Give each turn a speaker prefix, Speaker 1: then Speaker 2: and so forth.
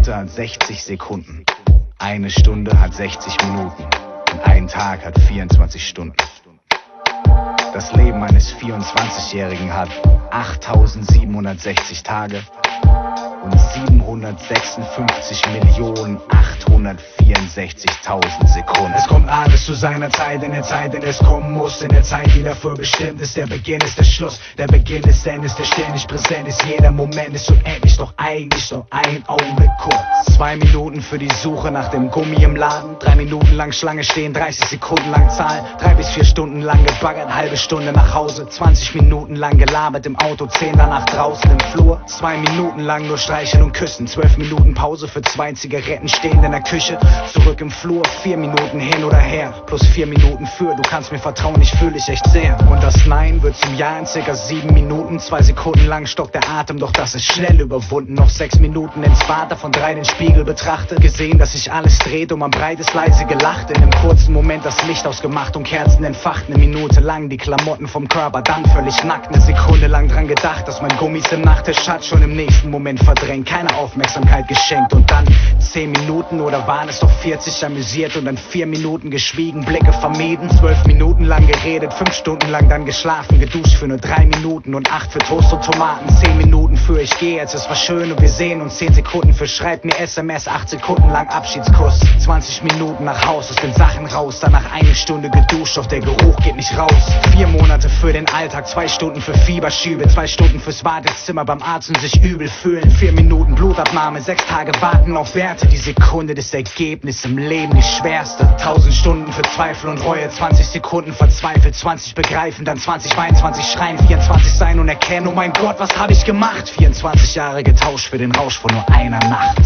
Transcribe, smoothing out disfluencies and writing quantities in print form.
Speaker 1: Minute hat 60 Sekunden. Eine Stunde hat 60 Minuten. Und ein Tag hat 24 Stunden. Das Leben eines 24-Jährigen hat 8760 Tage und 756.864.000 Sekunden. Es kommt alles zu seiner Zeit, in der Zeit, in der es kommen muss, in der Zeit, die dafür bestimmt ist. Der Beginn ist der Schluss, der Beginn des Endes, der ständig präsent ist. Jeder Moment ist unendlich, doch eigentlich nur ein Augenblick kurz. 2 Minuten für die Suche nach dem Gummi im Laden, 3 Minuten lang Schlange stehen, 30 Sekunden lang zahlen, 3 bis 4 Stunden lang gebaggert, halbe Stunde nach Hause, 20 Minuten lang gelabert im Auto, 10 danach draußen im Flur, 2 Minuten lang nur streicheln und küssen, 12 Minuten Pause für 2 Zigaretten stehen in der Küche, zurück im Flur, 4 Minuten hin oder her, plus 4 Minuten für, du kannst mir vertrauen, ich fühle dich echt sehr. Und das Nein wird zum Ja in circa 7 Minuten, 2 Sekunden lang stockt der Atem, doch das ist schnell überwunden, noch 6 Minuten ins Vater von 3 den Spiegel betrachtet, gesehen, dass sich alles dreht und man breit ist leise gelacht, in einem kurzen Moment das Licht ausgemacht und Kerzen entfacht, 1 Minute lang die Klamotten vom Körper, dann völlig nackt, 1 Sekunde lang dran gedacht, dass mein Gummis im Nachttisch hat, schon im nächsten Moment verdrängt, keine Aufmerksamkeit geschenkt und dann 10 Minuten oder waren es doch 40 amüsiert und dann 4 Minuten geschwiegen, Blicke vermieden, 12 Minuten lang geredet, 5 Stunden lang dann geschlafen, geduscht für nur 3 Minuten und 8 für Toast und Tomaten, 10 Minuten für ich gehe jetzt, es war schön und wir sehen uns, 10 Sekunden für schreibt mir SMS, 8 Sekunden lang Abschiedskuss, 20 Minuten nach Haus, aus den Sachen raus, danach 1 Stunde geduscht, doch der Geruch geht nicht raus, 4 Monate für den Alltag, 2 Stunden für Fieberschübe, 2 Stunden fürs Wartezimmer beim Arzt und sich übel fühlen, 4 Minuten Blutabnahme, 6 Tage warten auf Werte, die Sekunde des Ergebnisses im Leben die schwerste, 1000 Stunden für Zweifel und Reue, 20 Sekunden verzweifelt, 20 begreifen, dann 20 weinen, 20 schreien, 24 sein und erkennen, oh mein Gott, was hab ich gemacht, 24 Jahre getauscht für den Rausch von nur einer Nacht.